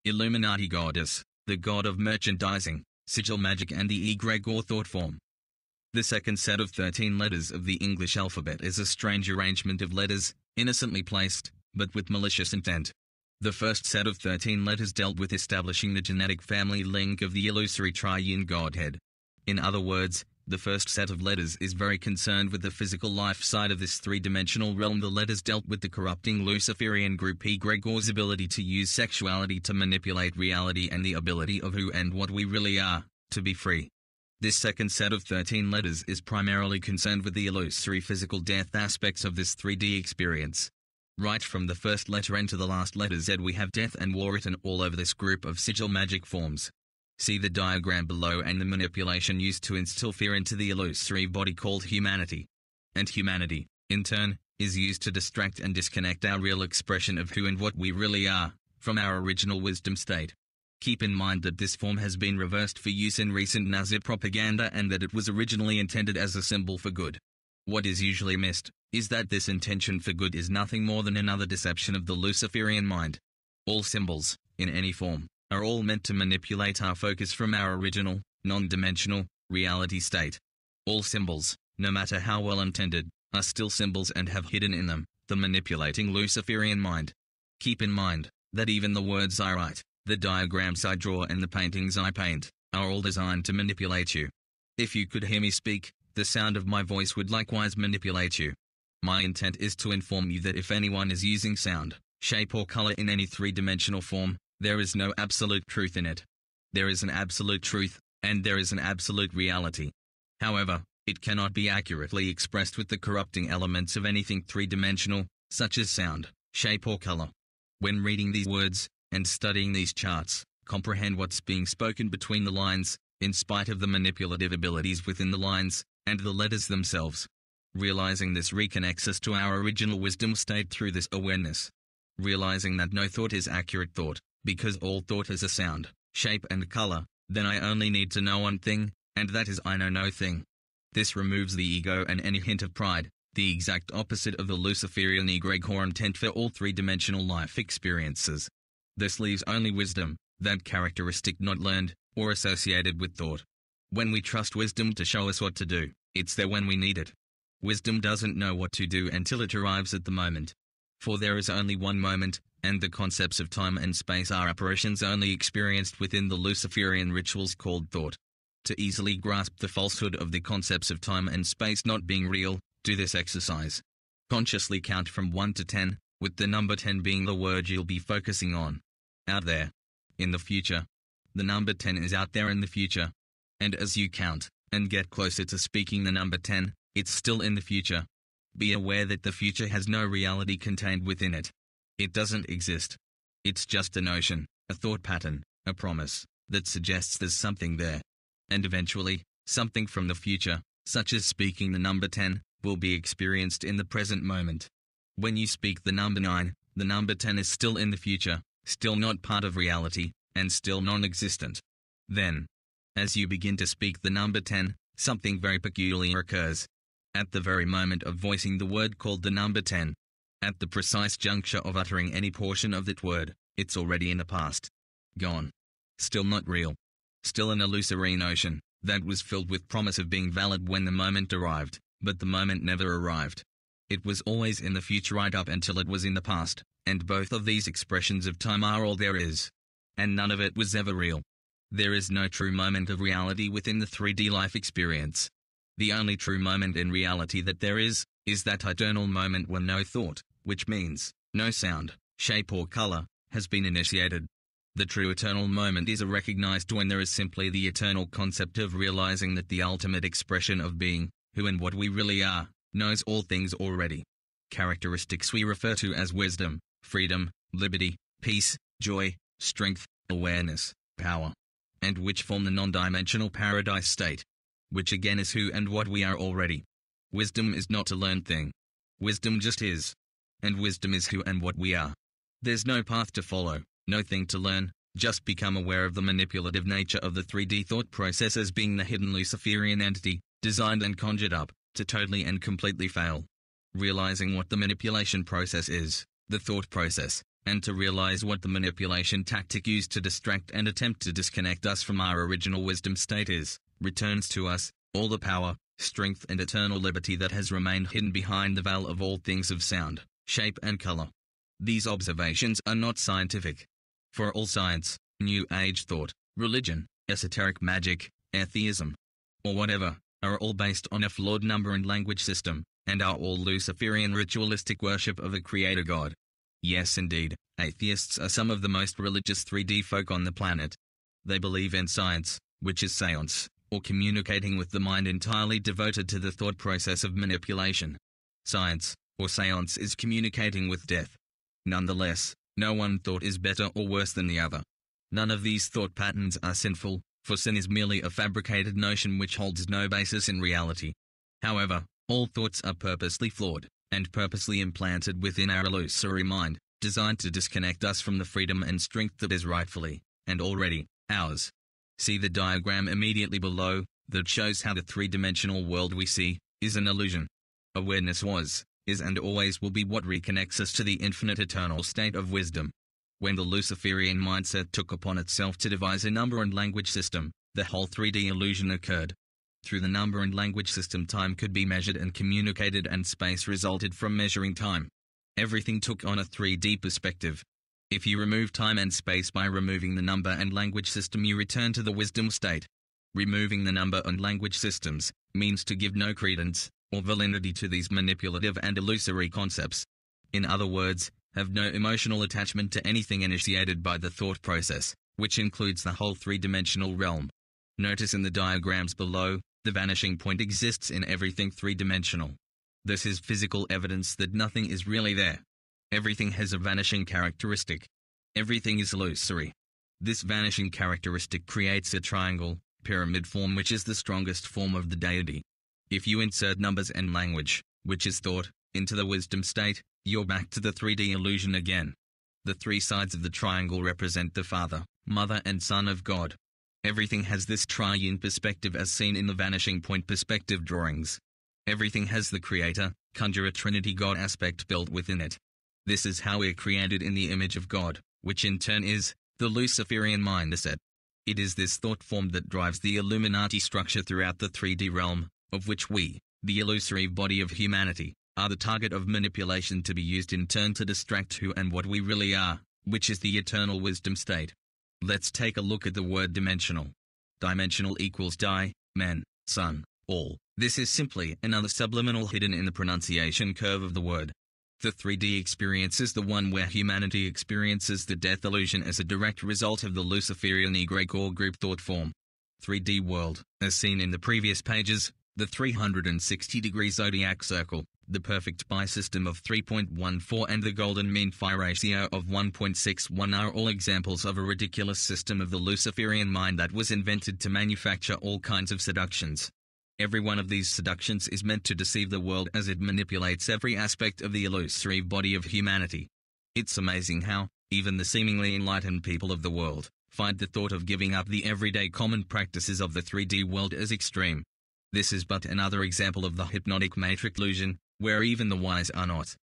Illuminati goddess, the god of merchandising, sigil magic and the egregore thought form. The second set of 13 letters of the English alphabet is a strange arrangement of letters, innocently placed, but with malicious intent. The first set of 13 letters dealt with establishing the genetic family link of the illusory triune Godhead. In other words, the first set of letters is very concerned with the physical life side of this three-dimensional realm. The letters dealt with the corrupting luciferian group egregore's ability to use sexuality to manipulate reality and the ability of who and what we really are, to be free. This second set of 13 letters is primarily concerned with the illusory physical death aspects of this 3D experience. Right from the first letter N to the last letter Z we have death and war written all over this group of sigil magic forms. See the diagram below and the manipulation used to instill fear into the illusory body called humanity. And humanity, in turn, is used to distract and disconnect our real expression of who and what we really are, from our original wisdom state. Keep in mind that this form has been reversed for use in recent Nazi propaganda and that it was originally intended as a symbol for good. What is usually missed is that this intention for good is nothing more than another deception of the luciferian mind. All symbols, in any form, are all meant to manipulate our focus from our original, non-dimensional, reality state. All symbols, no matter how well intended, are still symbols and have hidden in them the manipulating luciferian mind. Keep in mind that even the words I write, the diagrams I draw and the paintings I paint, are all designed to manipulate you. If you could hear me speak, the sound of my voice would likewise manipulate you. My intent is to inform you that if anyone is using sound, shape or color in any three-dimensional form, there is no absolute truth in it. There is an absolute truth, and there is an absolute reality. However, it cannot be accurately expressed with the corrupting elements of anything three-dimensional, such as sound, shape or color. When reading these words, and studying these charts, comprehend what's being spoken between the lines, in spite of the manipulative abilities within the lines, and the letters themselves. Realizing this reconnects us to our original wisdom state through this awareness. Realizing that no thought is accurate thought, because all thought is a sound, shape and color, then I only need to know one thing, and that is I know no thing. This removes the ego and any hint of pride, the exact opposite of the luciferian egregore intent for all three-dimensional life experiences. This leaves only wisdom, that characteristic not learned, or associated with thought. When we trust wisdom to show us what to do, it's there when we need it. Wisdom doesn't know what to do until it arrives at the moment. For there is only one moment, and the concepts of time and space are apparitions only experienced within the luciferian rituals called thought. To easily grasp the falsehood of the concepts of time and space not being real, do this exercise. Consciously count from 1 to 10, with the number 10 being the word you'll be focusing on. Out there. In the future. The number 10 is out there in the future. And as you count, and get closer to speaking the number 10, it's still in the future. Be aware that the future has no reality contained within it. It doesn't exist. It's just a notion, a thought pattern, a promise, that suggests there's something there. And eventually, something from the future, such as speaking the number 10, will be experienced in the present moment. When you speak the number 9, the number 10 is still in the future, still not part of reality, and still non-existent. Then, as you begin to speak the number 10, something very peculiar occurs. At the very moment of voicing the word called the number 10, at the precise juncture of uttering any portion of that word, it's already in the past. Gone. Still not real. Still an illusory notion, that was filled with promise of being valid when the moment arrived, but the moment never arrived. It was always in the future right up until it was in the past, and both of these expressions of time are all there is. And none of it was ever real. There is no true moment of reality within the 3D life experience. The only true moment in reality that there is that eternal moment when no thought, which means, no sound, shape or color, has been initiated. The true eternal moment is recognized when there is simply the eternal concept of realizing that the ultimate expression of being, who and what we really are, knows all things already. Characteristics we refer to as wisdom, freedom, liberty, peace, joy, strength, awareness, power, and which form the non-dimensional paradise state, which again is who and what we are already. Wisdom is not a learned thing. Wisdom just is. And wisdom is who and what we are. There's no path to follow, no thing to learn, just become aware of the manipulative nature of the 3D thought process as being the hidden luciferian entity, designed and conjured up, to totally and completely fail. Realizing what the manipulation process is, the thought process, and to realize what the manipulation tactic used to distract and attempt to disconnect us from our original wisdom state is, returns to us all the power, strength and eternal liberty that has remained hidden behind the veil of all things of sound, shape and color. These observations are not scientific. For all science, New Age thought, religion, esoteric magic, atheism, or whatever, are all based on a flawed number and language system, and are all Luciferian ritualistic worship of a creator god. Yes indeed, atheists are some of the most religious 3D folk on the planet. They believe in science, which is seance, or communicating with the mind entirely devoted to the thought process of manipulation. Science, or seance, is communicating with death. Nonetheless, no one thought is better or worse than the other. None of these thought patterns are sinful, for sin is merely a fabricated notion which holds no basis in reality. However, all thoughts are purposely flawed, and purposely implanted within our illusory mind, designed to disconnect us from the freedom and strength that is rightfully, and already, ours. See the diagram immediately below, that shows how the three-dimensional world we see is an illusion. Awareness was, is and always will be what reconnects us to the infinite eternal state of wisdom. When the Luciferian mindset took upon itself to devise a number and language system, the whole 3D illusion occurred. Through the number and language system, time could be measured and communicated, and space resulted from measuring time. Everything took on a 3D perspective. If you remove time and space by removing the number and language system, you return to the wisdom state. Removing the number and language systems means to give no credence or validity to these manipulative and illusory concepts. In other words, have no emotional attachment to anything initiated by the thought process, which includes the whole three-dimensional realm. Notice in the diagrams below, the vanishing point exists in everything three-dimensional. This is physical evidence that nothing is really there. Everything has a vanishing characteristic. Everything is illusory. This vanishing characteristic creates a triangle, pyramid form, which is the strongest form of the deity. If you insert numbers and language, which is thought, into the wisdom state, you're back to the 3D illusion again. The three sides of the triangle represent the Father, Mother and Son of God. Everything has this triune perspective as seen in the vanishing point perspective drawings. Everything has the Creator, Conjurer Trinity God aspect built within it. This is how we're created in the image of God, which in turn is the Luciferian mindset. It is this thought form that drives the Illuminati structure throughout the 3D realm, of which we, the illusory body of humanity, are the target of manipulation to be used in turn to distract who and what we really are, which is the eternal wisdom state. Let's take a look at the word dimensional. Dimensional equals die, man, sun, all. This is simply another subliminal hidden in the pronunciation curve of the word. The 3D experience is the one where humanity experiences the death illusion as a direct result of the Luciferian egregore group thought form. 3D world, as seen in the previous pages, the 360-degree zodiac circle, the perfect pi system of 3.14 and the golden mean phi ratio of 1.61 are all examples of a ridiculous system of the Luciferian mind that was invented to manufacture all kinds of seductions. Every one of these seductions is meant to deceive the world as it manipulates every aspect of the illusory body of humanity. It's amazing how, even the seemingly enlightened people of the world, find the thought of giving up the everyday common practices of the 3D world as extreme. This is but another example of the hypnotic matrix illusion, where even the wise are not.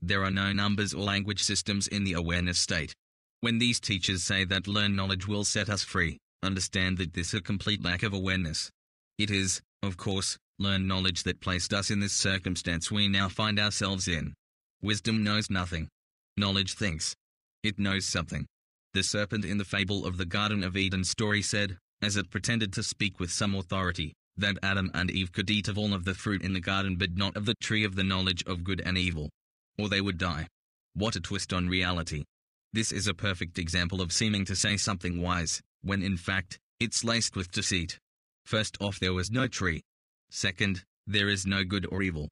There are no numbers or language systems in the awareness state. When these teachers say that learned knowledge will set us free, understand that this is a complete lack of awareness. It is, of course, learned knowledge that placed us in this circumstance we now find ourselves in. Wisdom knows nothing. Knowledge thinks. It knows something. The serpent in the fable of the Garden of Eden story said, as it pretended to speak with some authority, that Adam and Eve could eat of all of the fruit in the garden but not of the tree of the knowledge of good and evil. Or they would die. What a twist on reality. This is a perfect example of seeming to say something wise, when in fact, it's laced with deceit. First off, there was no tree. Second, there is no good or evil.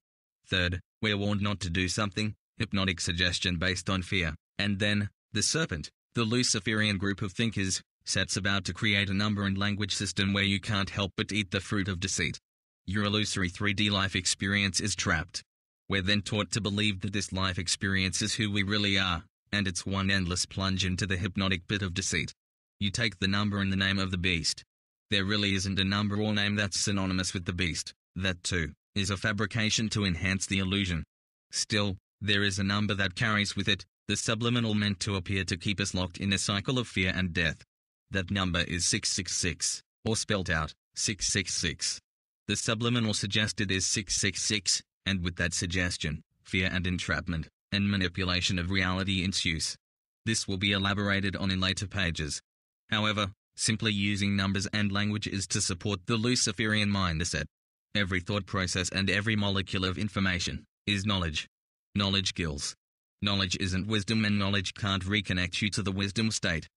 Third, we're warned not to do something, hypnotic suggestion based on fear. And then, the serpent, the Luciferian group of thinkers, sets about to create a number and language system where you can't help but eat the fruit of deceit. Your illusory 3D life experience is trapped. We're then taught to believe that this life experience is who we really are, and it's one endless plunge into the hypnotic pit of deceit. You take the number and the name of the beast. There really isn't a number or name that's synonymous with the beast. That too is a fabrication to enhance the illusion. Still, there is a number that carries with it The subliminal meant to appear to keep us locked in a cycle of fear and death. That number is 666, or spelt out, 666. The subliminal suggested is 666, and with that suggestion, fear and entrapment, and manipulation of reality ensues. This will be elaborated on in later pages. However, simply using numbers and language is to support the luciferian mindset. Every thought process and every molecule of information is knowledge. Knowledge kills. Knowledge isn't wisdom, and knowledge can't reconnect you to the wisdom state.